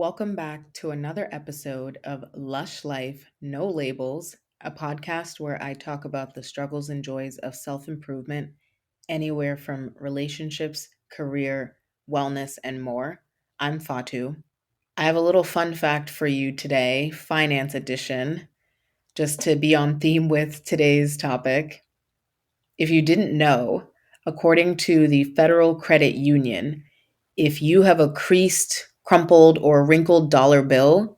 Welcome back to another episode of Lush Life No Labels, a podcast where I talk about the struggles and joys of self improvement, anywhere from relationships, career, wellness, and more. I'm Fatu. I have a little fun fact for you today, finance edition, just to be on theme with today's topic. If you didn't know, according to the Federal Credit Union, if you have a creased, crumpled, or wrinkled dollar bill,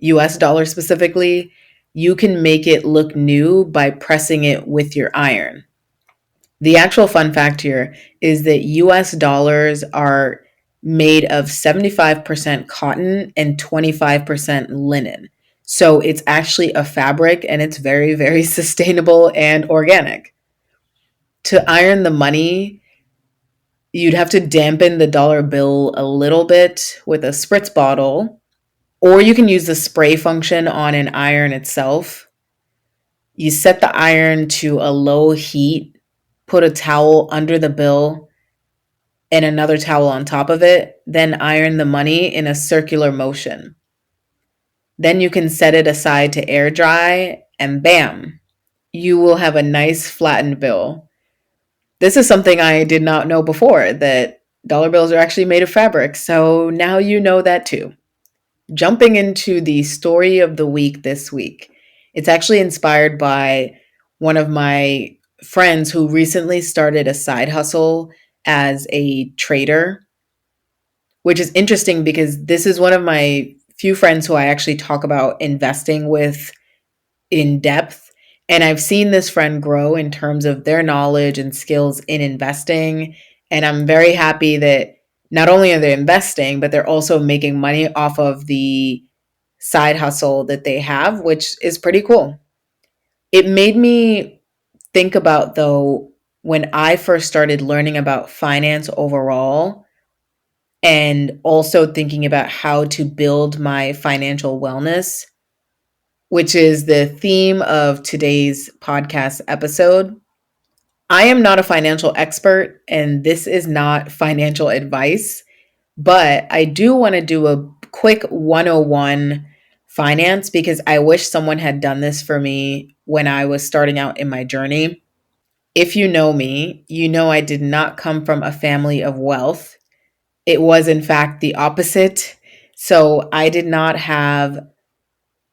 US dollar specifically, you can make it look new by pressing it with your iron. The actual fun fact here is that US dollars are made of 75% cotton and 25% linen. So it's actually a fabric and it's very, very sustainable and organic. To iron the money, you'd have to dampen the dollar bill a little bit with a spritz bottle, or you can use the spray function on an iron itself. You set the iron to a low heat, put a towel under the bill and another towel on top of it, then iron the money in a circular motion. Then you can set it aside to air dry, and bam, you will have a nice flattened bill. This is something I did not know before, that dollar bills are actually made of fabric. So now you know that too. Jumping into the story of the week this week. It's actually inspired by one of my friends who recently started a side hustle as a trader, which is interesting because this is one of my few friends who I actually talk about investing with in depth. And I've seen this friend grow in terms of their knowledge and skills in investing. And I'm very happy that not only are they investing, but they're also making money off of the side hustle that they have, which is pretty cool. It made me think about, though, when I first started learning about finance overall and also thinking about how to build my financial wellness, which is the theme of today's podcast episode. I am not a financial expert, and this is not financial advice, but I do want to do a quick 101 finance because I wish someone had done this for me when I was starting out in my journey. If you know me, you know I did not come from a family of wealth. It was, in fact, the opposite. So I did not have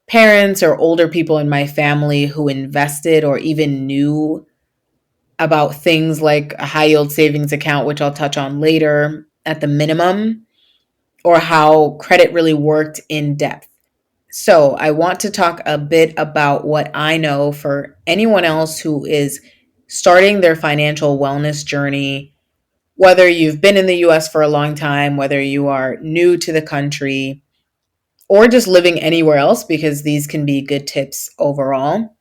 parents or older people in my family who invested or even knew about things like a high yield savings account, which I'll touch on later at the minimum, or how credit really worked in depth. So, I want to talk a bit about what I know for anyone else who is starting their financial wellness journey, whether you've been in the US for a long time, whether you are new to the country, or just living anywhere else, because these can be good tips overall.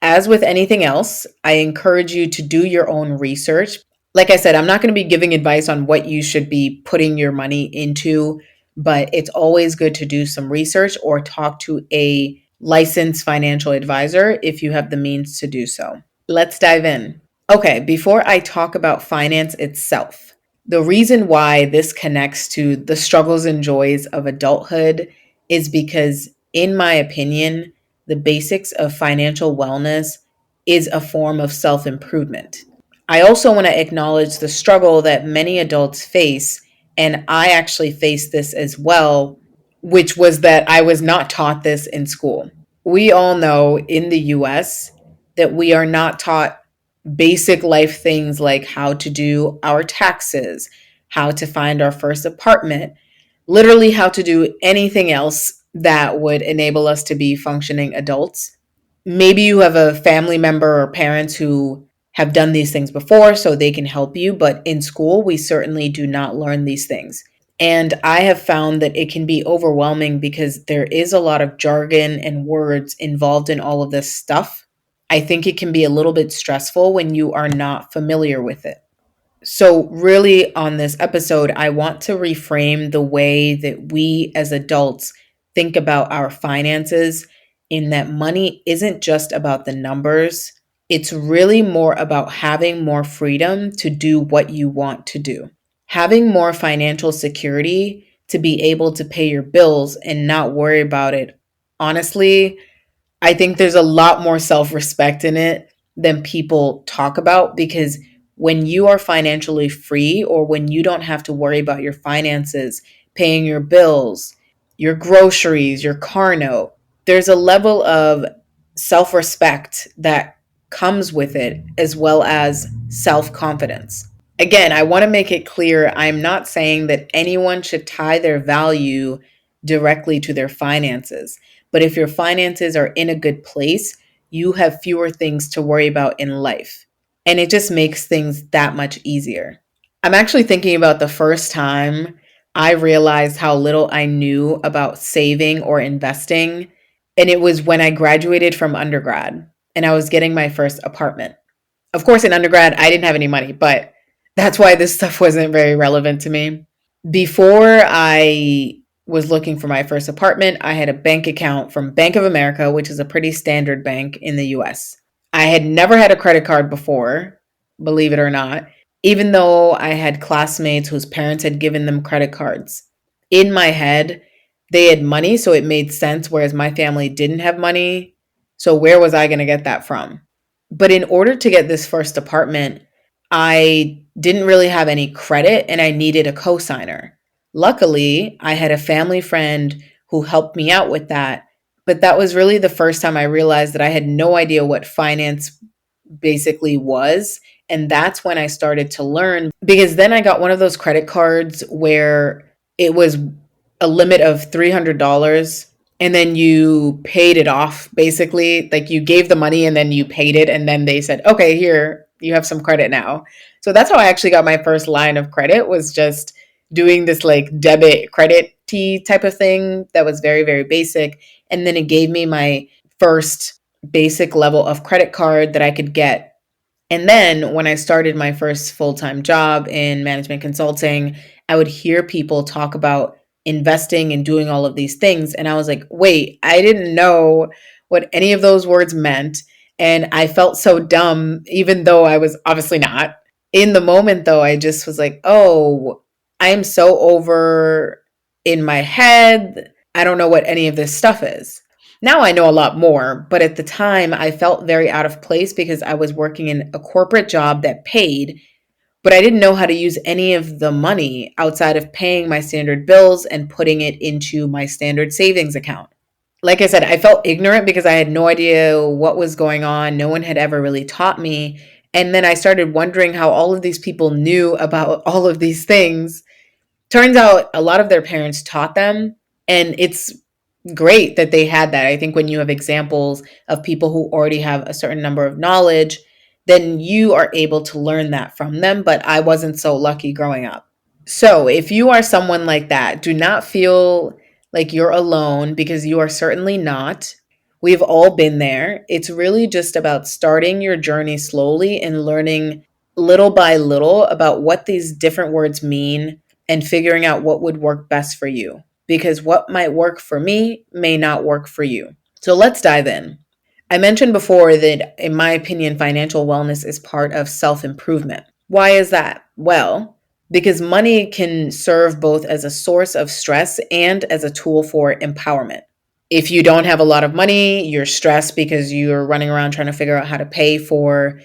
As with anything else, I encourage you to do your own research. Like I said, I'm not going to be giving advice on what you should be putting your money into, but it's always good to do some research or talk to a licensed financial advisor if you have the means to do so. Let's dive in. Okay, before I talk about finance itself, the reason why this connects to the struggles and joys of adulthood is because, in my opinion, the basics of financial wellness is a form of self improvement. I also want to acknowledge the struggle that many adults face, and I actually faced this as well, which was that I was not taught this in school. We all know in the US that we are not taught basic life things like how to do our taxes, how to find our first apartment, literally how to do anything else that would enable us to be functioning adults. Maybe you have a family member or parents who have done these things before so they can help you, but in school, we certainly do not learn these things. And I have found that it can be overwhelming because there is a lot of jargon and words involved in all of this stuff. I think it can be a little bit stressful when you are not familiar with it. So, really, on this episode, I want to reframe the way that we as adults think about our finances, in that money isn't just about the numbers. It's really more about having more freedom to do what you want to do. Having more financial security to be able to pay your bills and not worry about it, honestly, I think there's a lot more self respect in it than people talk about, because when you are financially free, or when you don't have to worry about your finances, paying your bills, your groceries, your car note, there's a level of self respect that comes with it, as well as self confidence. Again, I want to make it clear, I'm not saying that anyone should tie their value directly to their finances. But if your finances are in a good place, you have fewer things to worry about in life. And it just makes things that much easier. I'm actually thinking about the first time I realized how little I knew about saving or investing. And it was when I graduated from undergrad and I was getting my first apartment. Of course, in undergrad, I didn't have any money, but that's why this stuff wasn't very relevant to me. Before I was looking for my first apartment, I had a bank account from Bank of America, which is a pretty standard bank in the US. I had never had a credit card before, believe it or not, even though I had classmates whose parents had given them credit cards. In my head, they had money, so it made sense, whereas my family didn't have money. So, where was I going to get that from? But in order to get this first apartment, I didn't really have any credit and I needed a cosigner. Luckily, I had a family friend who helped me out with that. But that was really the first time I realized that I had no idea what finance basically was. And that's when I started to learn, because then I got one of those credit cards where it was a limit of $300, and then you paid it off basically. Like, you gave the money and then you paid it, and then they said, okay, here, you have some credit now. So that's how I actually got my first line of credit, was just doing this like debit credit T type of thing that was very, very basic. And then it gave me my first basic level of credit card that I could get. And then when I started my first full time job in management consulting, I would hear people talk about investing and doing all of these things. And I was like, wait, I didn't know what any of those words meant. And I felt so dumb, even though I was obviously not. In the moment, though, I just was like, oh, I'm so over in my head. I don't know what any of this stuff is. Now I know a lot more, but at the time I felt very out of place because I was working in a corporate job that paid, but I didn't know how to use any of the money outside of paying my standard bills and putting it into my standard savings account. Like I said, I felt ignorant because I had no idea what was going on. No one had ever really taught me. And then I started wondering how all of these people knew about all of these things. Turns out a lot of their parents taught them, and it's great that they had that. I think when you have examples of people who already have a certain number of knowledge, then you are able to learn that from them. But I wasn't so lucky growing up. So if you are someone like that, do not feel like you're alone, because you are certainly not. We've all been there. It's really just about starting your journey slowly and learning little by little about what these different words mean, and figuring out what would work best for you. Because what might work for me may not work for you. So let's dive in. I mentioned before that, in my opinion, financial wellness is part of self improvement. Why is that? Well, because money can serve both as a source of stress and as a tool for empowerment. If you don't have a lot of money, you're stressed because you're running around trying to figure out how to pay for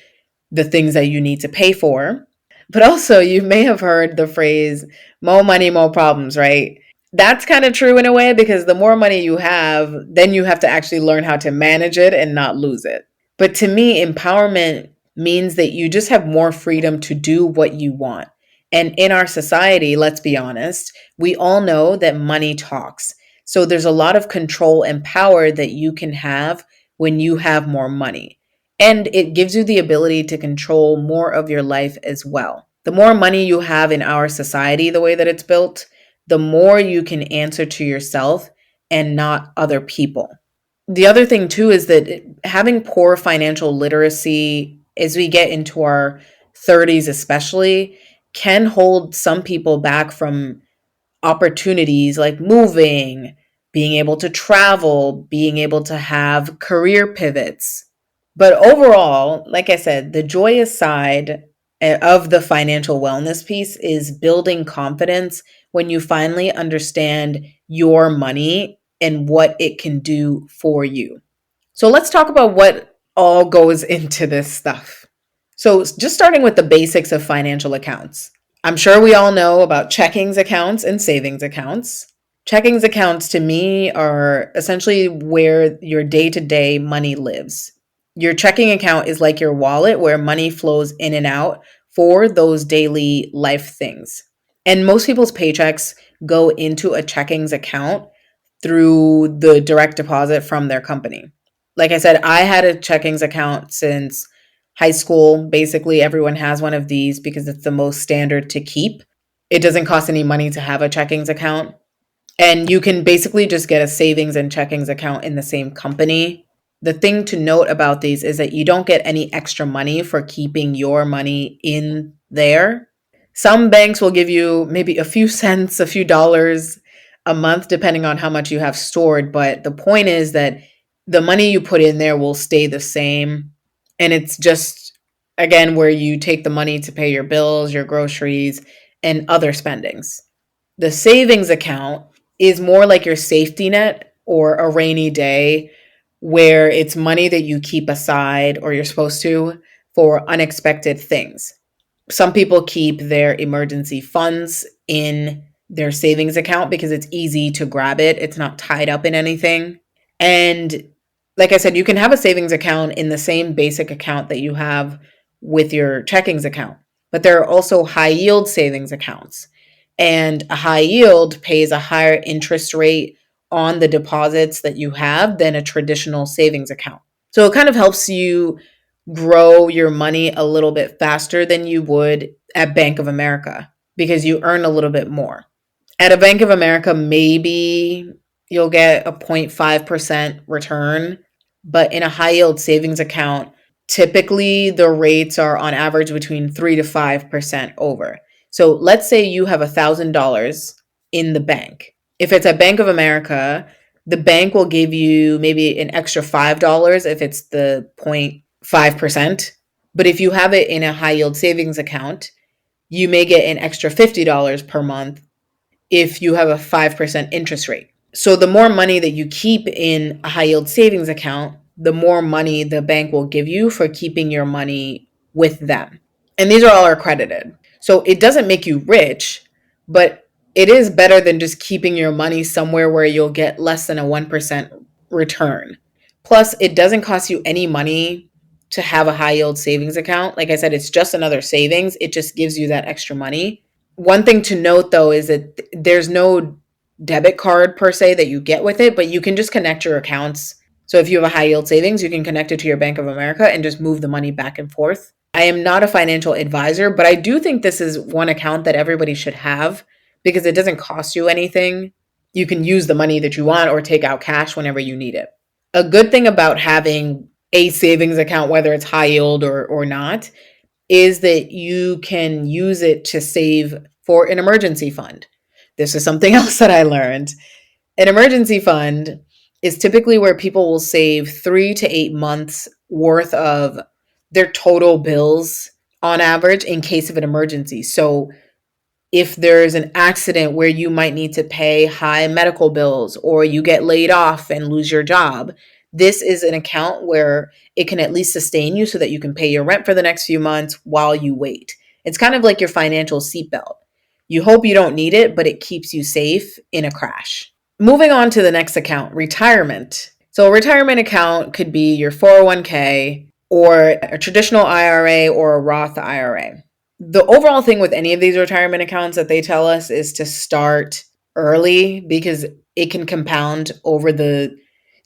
the things that you need to pay for. But also, you may have heard the phrase, more money, more problems, right? That's kind of true in a way, because the more money you have, then you have to actually learn how to manage it and not lose it. But to me, empowerment means that you just have more freedom to do what you want. And in our society, let's be honest, we all know that money talks. So there's a lot of control and power that you can have when you have more money. And it gives you the ability to control more of your life as well. The more money you have in our society, the way that it's built, the more you can answer to yourself and not other people. The other thing too is that having poor financial literacy as we get into our 30s especially can hold some people back from opportunities like moving, being able to travel, being able to have career pivots. But overall, like I said, the joyous side of the financial wellness piece is building confidence when you finally understand your money and what it can do for you. So let's talk about what all goes into this stuff. So, just starting with the basics of financial accounts. I'm sure we all know about checkings accounts and savings accounts. Checkings accounts to me are essentially where your day to day money lives. Your checking account is like your wallet where money flows in and out for those daily life things. And most people's paychecks go into a checkings account through the direct deposit from their company. Like I said, I had a checkings account since high school. Basically, everyone has one of these because it's the most standard to keep. It doesn't cost any money to have a checkings account. And you can basically just get a savings and checkings account in the same company. The thing to note about these is that you don't get any extra money for keeping your money in there. Some banks will give you maybe a few cents, a few dollars a month, depending on how much you have stored. But the point is that the money you put in there will stay the same. And it's just, again, where you take the money to pay your bills, your groceries, and other spendings. The savings account is more like your safety net or a rainy day where it's money that you keep aside or you're supposed to for unexpected things. Some people keep their emergency funds in their savings account because it's easy to grab it. It's not tied up in anything. And like I said, you can have a savings account in the same basic account that you have with your checkings account. But there are also high yield savings accounts. And a high yield pays a higher interest rate on the deposits that you have than a traditional savings account. So it kind of helps you grow your money a little bit faster than you would at Bank of America because you earn a little bit more. At a Bank of America, maybe you'll get a 0.5% return, but in a high yield savings account, typically the rates are on average between 3 to 5% over. So let's say you have $1,000 in the bank. If it's at Bank of America, the bank will give you maybe an extra $5 if it's the 0.5%. But if you have it in a high yield savings account, you may get an extra $50 per month if you have a 5% interest rate. So the more money that you keep in a high yield savings account, the more money the bank will give you for keeping your money with them. And these are all accredited. So it doesn't make you rich, but it is better than just keeping your money somewhere where you'll get less than a 1% return. Plus, it doesn't cost you any money to have a high yield savings account. Like I said, it's just another savings. It just gives you that extra money. One thing to note though is that there's no debit card per se that you get with it, but you can just connect your accounts. So if you have a high yield savings, you can connect it to your Bank of America and just move the money back and forth. I am not a financial advisor, but I do think this is one account that everybody should have because it doesn't cost you anything. You can use the money that you want or take out cash whenever you need it. A good thing about having a savings account, whether it's high yield or not, is that you can use it to save for an emergency fund. This is something else that I learned. An emergency fund is typically where people will save 3 to 8 months worth of their total bills on average in case of an emergency. So if there's an accident where you might need to pay high medical bills or you get laid off and lose your job, this is an account where it can at least sustain you so that you can pay your rent for the next few months while you wait. It's kind of like your financial seatbelt. You hope you don't need it, but it keeps you safe in a crash. Moving on to the next account, retirement. So a retirement account could be your 401k or a traditional IRA or a Roth IRA. The overall thing with any of these retirement accounts that they tell us is to start early because it can compound over the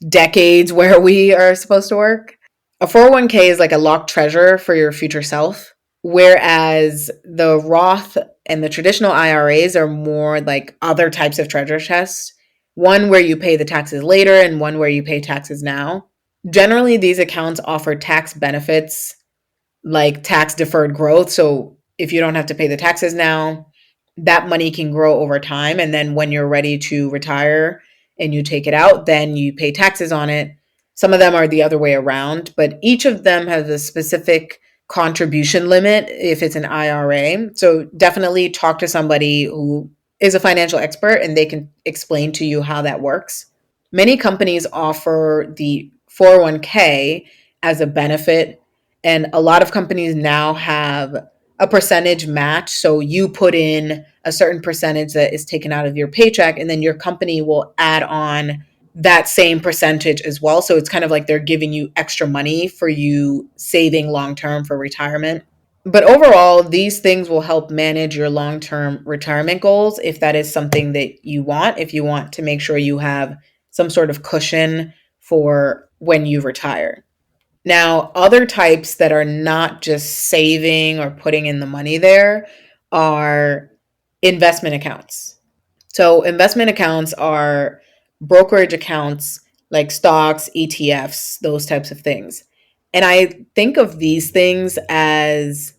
decades where we are supposed to work. A 401k is like a locked treasure for your future self, whereas the Roth and the traditional IRAs are more like other types of treasure chests, one where you pay the taxes later and one where you pay taxes now. Generally, these accounts offer tax benefits like tax deferred growth. So if you don't have to pay the taxes now, that money can grow over time. And then when you're ready to retire and you take it out, then you pay taxes on it. Some of them are the other way around, but each of them has a specific contribution limit if it's an IRA. So definitely talk to somebody who is a financial expert and they can explain to you how that works. Many companies offer the 401k as a benefit, and a lot of companies now have a percentage match. So you put in a certain percentage that is taken out of your paycheck, and then your company will add on that same percentage as well. So it's kind of like they're giving you extra money for you saving long term for retirement. But overall, these things will help manage your long term retirement goals if that is something that you want, if you want to make sure you have some sort of cushion for when you retire. Now, other types that are not just saving or putting in the money there are investment accounts. So, investment accounts are brokerage accounts like stocks, ETFs, those types of things. And I think of these things as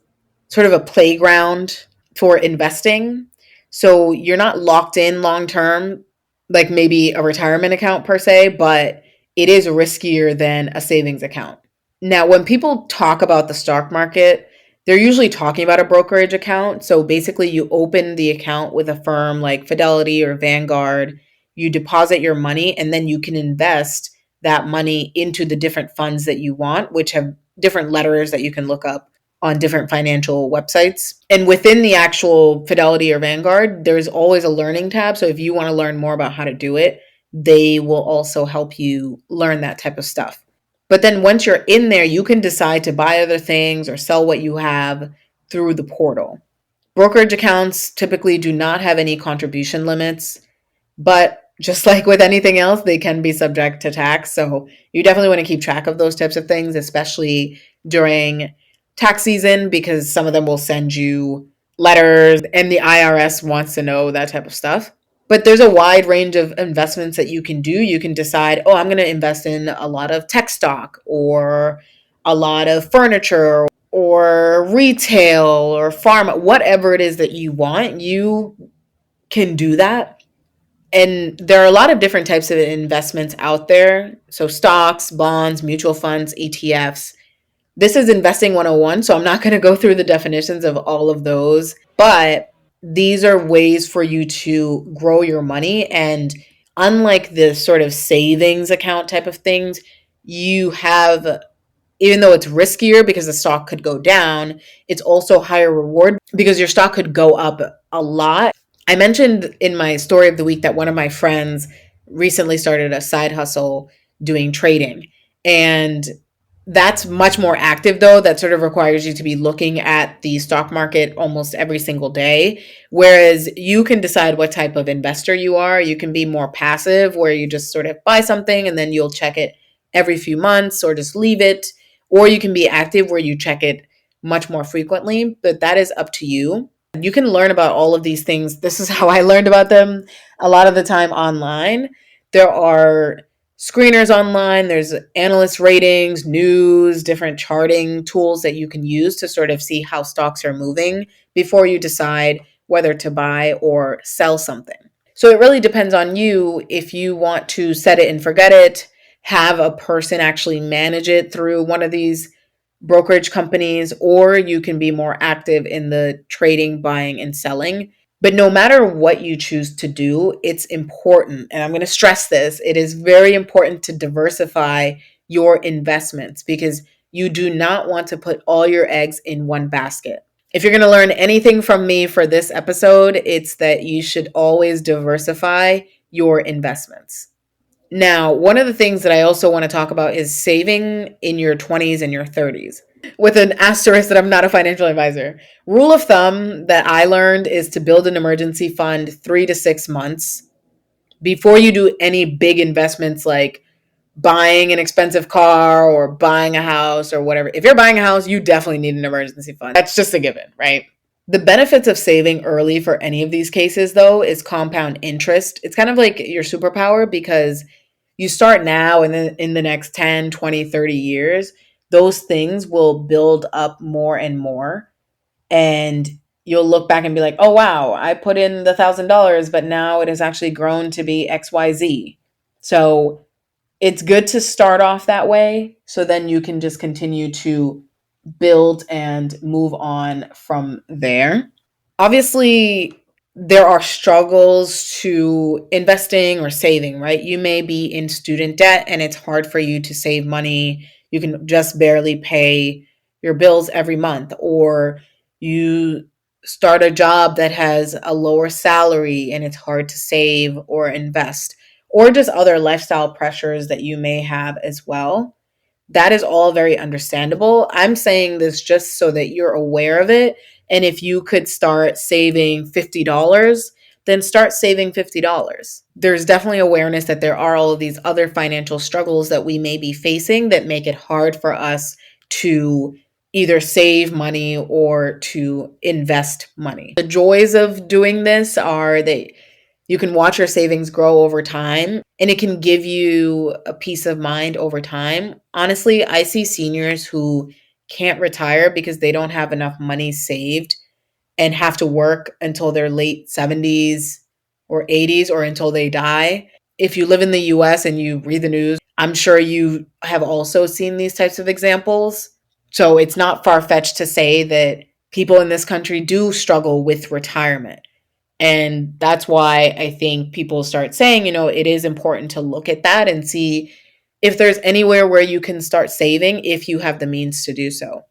sort of a playground for investing. So, you're not locked in long term, like maybe a retirement account per se, but it is riskier than a savings account. Now, when people talk about the stock market, they're usually talking about a brokerage account. So basically, you open the account with a firm like Fidelity or Vanguard, you deposit your money, and then you can invest that money into the different funds that you want, which have different letters that you can look up on different financial websites. And within the actual Fidelity or Vanguard, there's always a learning tab. So if you want to learn more about how to do it, they will also help you learn that type of stuff. But then once you're in there, you can decide to buy other things or sell what you have through the portal. Brokerage accounts typically do not have any contribution limits, but just like with anything else, they can be subject to tax. So you definitely want to keep track of those types of things, especially during tax season, because some of them will send you letters and the IRS wants to know that type of stuff. But there's a wide range of investments that you can do. You can decide, oh, I'm going to invest in a lot of tech stock or a lot of furniture or retail or pharma, whatever it is that you want, you can do that. And there are a lot of different types of investments out there. So, stocks, bonds, mutual funds, ETFs. This is Investing 101, so I'm not going to go through the definitions of all of those, but these are ways for you to grow your money. And unlike the sort of savings account type of things, you have, even though it's riskier because the stock could go down, it's also higher reward because your stock could go up a lot. I mentioned in my story of the week that one of my friends recently started a side hustle doing trading. And that's much more active, though. That sort of requires you to be looking at the stock market almost every single day. Whereas you can decide what type of investor you are. You can be more passive, where you just sort of buy something and then you'll check it every few months or just leave it. Or you can be active, where you check it much more frequently. But that is up to you. You can learn about all of these things. This is how I learned about them a lot of the time online. There are screeners online, there's analyst ratings, news, different charting tools that you can use to sort of see how stocks are moving before you decide whether to buy or sell something. So it really depends on you if you want to set it and forget it, have a person actually manage it through one of these brokerage companies, or you can be more active in the trading, buying, and selling. But no matter what you choose to do, it's important. And I'm going to stress this, it is very important to diversify your investments because you do not want to put all your eggs in one basket. If you're going to learn anything from me for this episode, it's that you should always diversify your investments. Now, one of the things that I also want to talk about is saving in your 20s and your 30s, with an asterisk that I'm not a financial advisor. Rule of thumb that I learned is to build an emergency fund 3 to 6 months before you do any big investments like buying an expensive car or buying a house or whatever. If you're buying a house, you definitely need an emergency fund. That's just a given, right? The benefits of saving early for any of these cases, though, is compound interest. It's kind of like your superpower because you start now and then in the next 10, 20, 30 years, those things will build up more and more. And you'll look back and be like, oh, wow, I put in the $1,000, but now it has actually grown to be XYZ. So it's good to start off that way. So then you can just continue to build and move on from there. Obviously, there are struggles to investing or saving, right? You may be in student debt and it's hard for you to save money. You can just barely pay your bills every month, or you start a job that has a lower salary and it's hard to save or invest, or just other lifestyle pressures that you may have as well. That is all very understandable. I'm saying this just so that you're aware of it. And if you could start saving $50, then start saving $50. There's definitely awareness that there are all of these other financial struggles that we may be facing that make it hard for us to either save money or to invest money. The joys of doing this are that you can watch your savings grow over time and it can give you a peace of mind over time. Honestly, I see seniors who can't retire because they don't have enough money saved and have to work until their late 70s or 80s or until they die. If you live in the US and you read the news, I'm sure you have also seen these types of examples. So it's not far fetched to say that people in this country do struggle with retirement. And that's why I think people start saying, it is important to look at that and see if there's anywhere where you can start saving if you have the means to do so.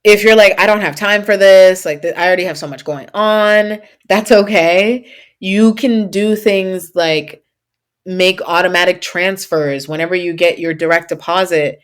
If you're like, I don't have time for this, like I already have so much going on, that's okay. You can do things like make automatic transfers whenever you get your direct deposit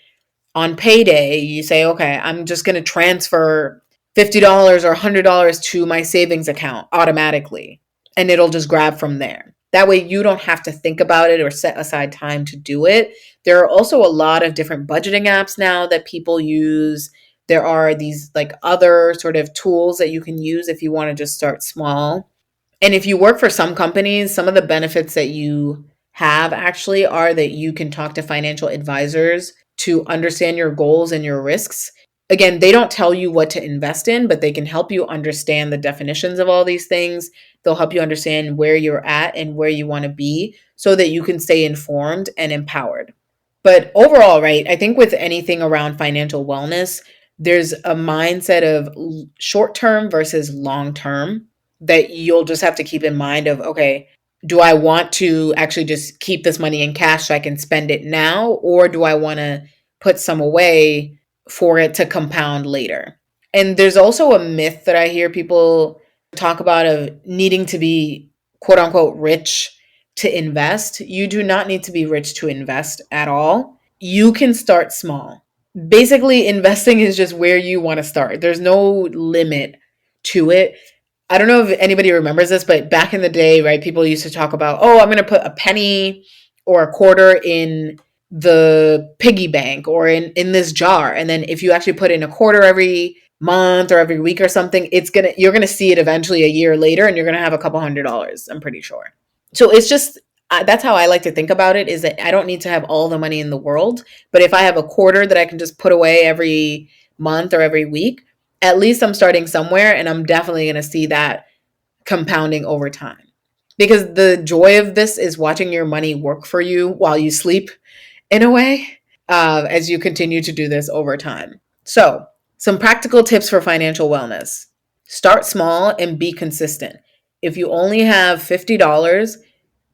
on payday. You say, okay, I'm just going to transfer $50 or $100 to my savings account automatically, and it'll just grab from there. That way you don't have to think about it or set aside time to do it. There are also a lot of different budgeting apps now that people use. There are these like other sort of tools that you can use if you want to just start small. And if you work for some companies, some of the benefits that you have actually are that you can talk to financial advisors to understand your goals and your risks. Again, they don't tell you what to invest in, but they can help you understand the definitions of all these things. They'll help you understand where you're at and where you want to be so that you can stay informed and empowered. But overall, right, I think with anything around financial wellness, there's a mindset of short term versus long term that you'll just have to keep in mind of, okay, do I want to actually just keep this money in cash so I can spend it now, or do I want to put some away for it to compound later? And there's also a myth that I hear people talk about of needing to be quote unquote rich to invest. You do not need to be rich to invest at all. You can start small. Basically, investing is just where you want to start. There's no limit to it. I don't know if anybody remembers this, but back in the day, right, people used to talk about, oh, I'm going to put a penny or a quarter in the piggy bank or in this jar. And then if you actually put in a quarter every month or every week or something, you're gonna see it eventually a year later and you're gonna have a couple $100s, I'm pretty sure. So it's just that's how I like to think about it, is that I don't need to have all the money in the world, but if I have a quarter that I can just put away every month or every week, at least I'm starting somewhere, and I'm definitely going to see that compounding over time. Because the joy of this is watching your money work for you while you sleep, in a way, as you continue to do this over time. So, some practical tips for financial wellness: start small and be consistent. If you only have $50,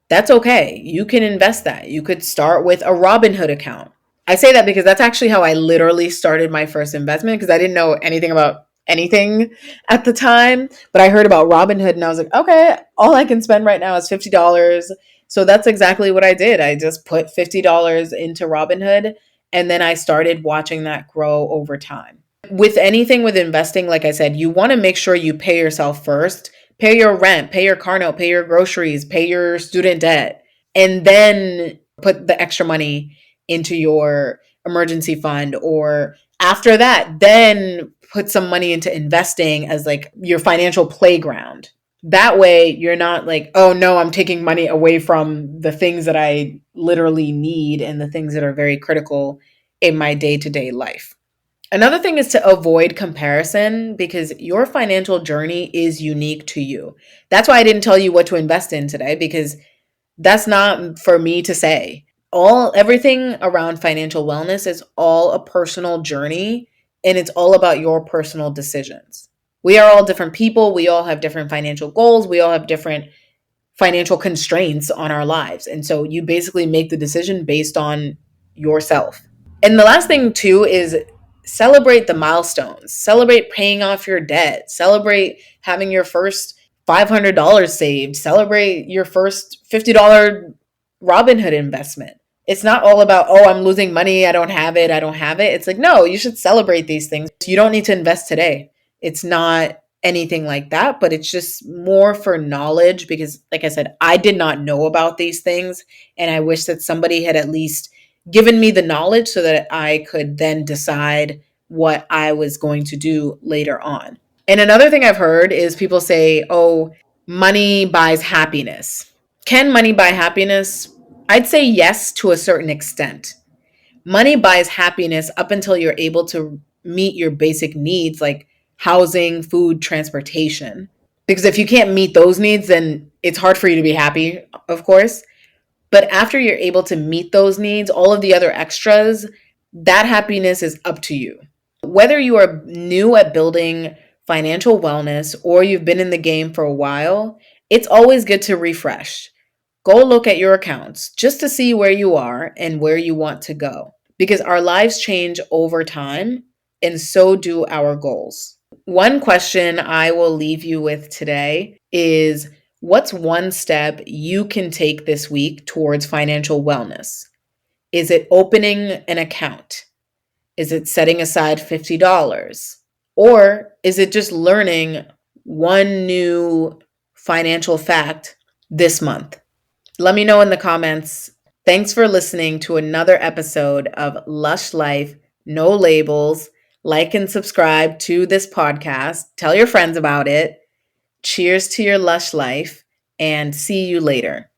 that's okay. You can invest that. You could start with a Robinhood account. I say that because that's actually how I literally started my first investment, because I didn't know anything about anything at the time, but I heard about Robinhood and I was like, okay, all I can spend right now is $50. So that's exactly what I did. I just put $50 into Robinhood, and then I started watching that grow over time. With anything with investing, like I said, you want to make sure you pay yourself first. Pay your rent, pay your car note, pay your groceries, pay your student debt, and then put the extra money into your emergency fund. Or after that, then put some money into investing as like your financial playground. That way, you're not like, oh no, I'm taking money away from the things that I literally need and the things that are very critical in my day to day life. Another thing is to avoid comparison, because your financial journey is unique to you. That's why I didn't tell you what to invest in today, because that's not for me to say. Everything around financial wellness is all a personal journey, and it's all about your personal decisions. We are all different people. We all have different financial goals. We all have different financial constraints on our lives. And so you basically make the decision based on yourself. And the last thing too is celebrate the milestones. Celebrate paying off your debt. Celebrate having your first $500 saved. Celebrate your first $50 Robinhood investment. It's not all about, oh, I'm losing money. I don't have it. I don't have it. It's like, no, you should celebrate these things. You don't need to invest today. It's not anything like that, but it's just more for knowledge because, like I said, I did not know about these things. And I wish that somebody had at least given me the knowledge so that I could then decide what I was going to do later on. And another thing I've heard is people say, oh, money buys happiness. Can money buy happiness? I'd say yes to a certain extent. Money buys happiness up until you're able to meet your basic needs like housing, food, transportation. Because if you can't meet those needs, then it's hard for you to be happy, of course. But after you're able to meet those needs, all of the other extras, that happiness is up to you. Whether you are new at building financial wellness or you've been in the game for a while, it's always good to refresh. Go look at your accounts just to see where you are and where you want to go because our lives change over time and so do our goals. One question I will leave you with today is what's one step you can take this week towards financial wellness? Is it opening an account? Is it setting aside $50? Or is it just learning one new financial fact this month? Let me know in the comments. Thanks for listening to another episode of Lush Life, No Labels. Like and subscribe to this podcast. Tell your friends about it. Cheers to your lush life and see you later.